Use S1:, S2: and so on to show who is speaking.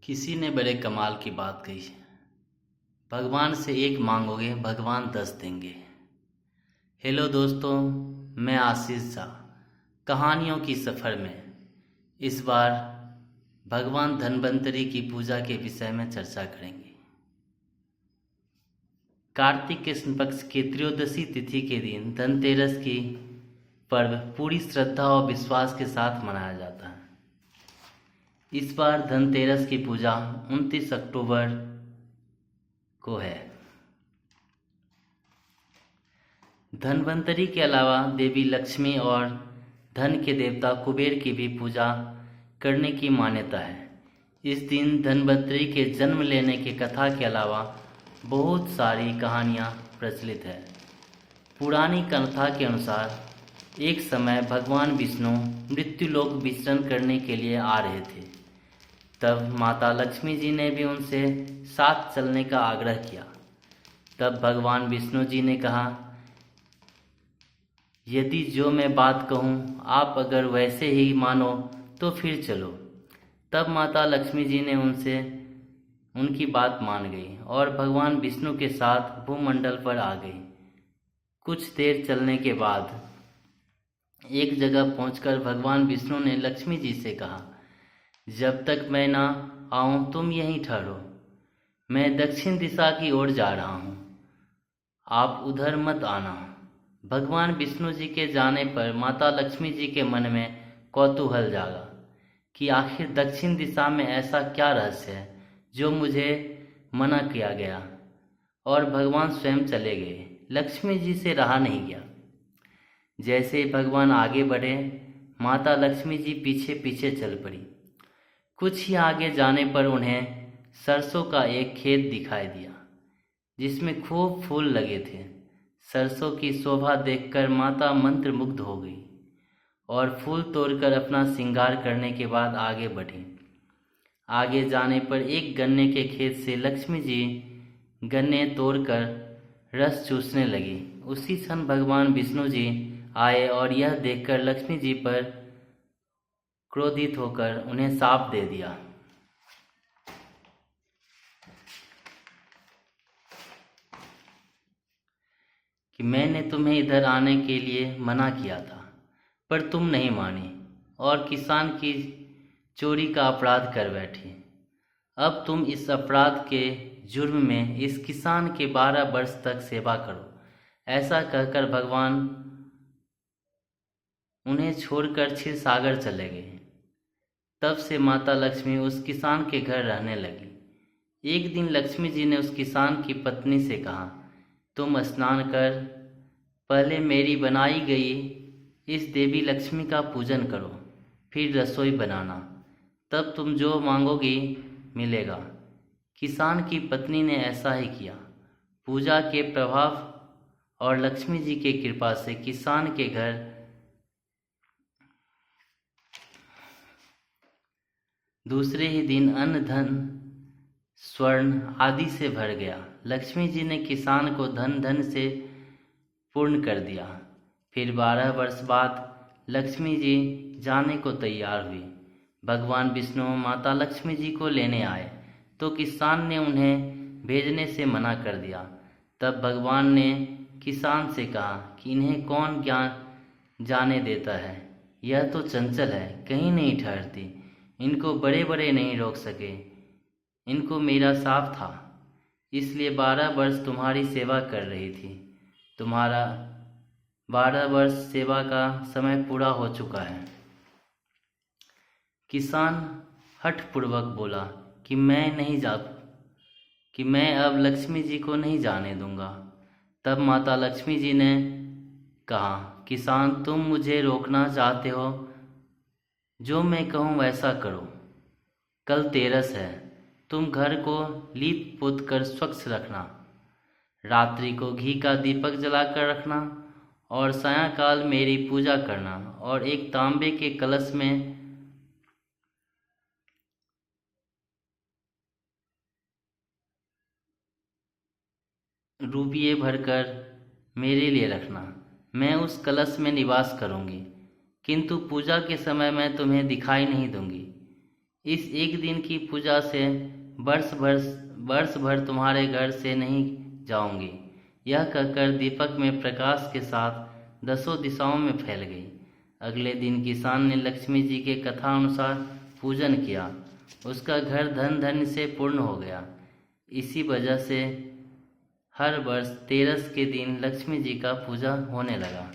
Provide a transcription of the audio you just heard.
S1: किसी ने बड़े कमाल की बात कही है। भगवान से एक मांगोगे भगवान 10 देंगे। हेलो दोस्तों, मैं आशीष झा। कहानियों की सफ़र में इस बार भगवान धन्वंतरी की पूजा के विषय में चर्चा करेंगे। कार्तिक कृष्ण पक्ष की त्रयोदशी तिथि के दिन धनतेरस की पर्व पूरी श्रद्धा और विश्वास के साथ मनाया जाता है। इस बार धनतेरस की पूजा 29 अक्टूबर को है। धन्वंतरी के अलावा देवी लक्ष्मी और धन के देवता कुबेर की भी पूजा करने की मान्यता है। इस दिन धन्वंतरी के जन्म लेने की कथा के अलावा बहुत सारी कहानियाँ प्रचलित है। पुरानी कथा के अनुसार एक समय भगवान विष्णु मृत्युलोक विचरण करने के लिए आ रहे थे। तब माता लक्ष्मी जी ने भी उनसे साथ चलने का आग्रह किया। तब भगवान विष्णु जी ने कहा, यदि जो मैं बात कहूँ आप अगर वैसे ही मानो तो फिर चलो। तब माता लक्ष्मी जी ने उनकी बात मान गई और भगवान विष्णु के साथ भूमंडल पर आ गई। कुछ देर चलने के बाद एक जगह पहुंचकर भगवान विष्णु ने लक्ष्मी जी से कहा, जब तक मैं ना आऊं तुम यहीं ठहरो। मैं दक्षिण दिशा की ओर जा रहा हूं, आप उधर मत आना। भगवान विष्णु जी के जाने पर माता लक्ष्मी जी के मन में कौतूहल जागा कि आखिर दक्षिण दिशा में ऐसा क्या रहस्य है जो मुझे मना किया गया, और भगवान स्वयं चले गए। लक्ष्मी जी से रहा नहीं गया। जैसे ही भगवान आगे बढ़े, माता लक्ष्मी जी पीछे पीछे चल पड़ी। कुछ ही आगे जाने पर उन्हें सरसों का एक खेत दिखाई दिया जिसमें खूब फूल लगे थे। सरसों की शोभा देखकर माता मंत्रमुग्ध हो गई और फूल तोड़कर अपना श्रृंगार करने के बाद आगे बढ़ी। आगे जाने पर एक गन्ने के खेत से लक्ष्मी जी गन्ने तोड़कर रस चूसने लगी। उसी क्षण भगवान विष्णु जी आए और यह देखकर लक्ष्मी जी पर क्रोधित होकर उन्हें शाप दे दिया कि मैंने तुम्हें इधर आने के लिए मना किया था पर तुम नहीं मानी और किसान की चोरी का अपराध कर बैठी। अब तुम इस अपराध के जुर्म में इस किसान के 12 वर्ष तक सेवा करो। ऐसा कहकर भगवान उन्हें छोड़कर क्षीर सागर चले गए। तब से माता लक्ष्मी उस किसान के घर रहने लगी। एक दिन लक्ष्मी जी ने उस किसान की पत्नी से कहा, तुम स्नान कर पहले मेरी बनाई गई इस देवी लक्ष्मी का पूजन करो, फिर रसोई बनाना, तब तुम जो मांगोगी मिलेगा। किसान की पत्नी ने ऐसा ही किया। पूजा के प्रभाव और लक्ष्मी जी के कृपा से किसान के घर दूसरे ही दिन अन्न धन स्वर्ण आदि से भर गया। लक्ष्मी जी ने किसान को धन धन से पूर्ण कर दिया। फिर 12 वर्ष बाद लक्ष्मी जी जाने को तैयार हुई। भगवान विष्णु माता लक्ष्मी जी को लेने आए तो किसान ने उन्हें भेजने से मना कर दिया। तब भगवान ने किसान से कहा कि इन्हें कौन ज्ञान जाने देता है, यह तो चंचल है, कहीं नहीं ठहरती। इनको बड़े बड़े नहीं रोक सके। इनको मेरा शाप था, इसलिए 12 वर्ष तुम्हारी सेवा कर रही थी। तुम्हारा 12 वर्ष सेवा का समय पूरा हो चुका है। किसान हठपूर्वक बोला कि मैं अब लक्ष्मी जी को नहीं जाने दूंगा। तब माता लक्ष्मी जी ने कहा, किसान तुम मुझे रोकना चाहते हो, जो मैं कहूँ वैसा करो। कल तेरस है, तुम घर को लीप पोत कर स्वच्छ रखना, रात्रि को घी का दीपक जलाकर रखना और सायंकाल मेरी पूजा करना और एक तांबे के कलश में रुपये भरकर मेरे लिए रखना। मैं उस कलश में निवास करूंगी, किंतु पूजा के समय मैं तुम्हें दिखाई नहीं दूंगी। इस एक दिन की पूजा से वर्ष भर तुम्हारे घर से नहीं जाऊंगी। यह कहकर दीपक में प्रकाश के साथ 10 दिशाओं में फैल गई। अगले दिन किसान ने लक्ष्मी जी के कथा अनुसार पूजन किया। उसका घर धन धन से पूर्ण हो गया। इसी वजह से हर वर्ष 13 के दिन लक्ष्मी जी का पूजा होने लगा।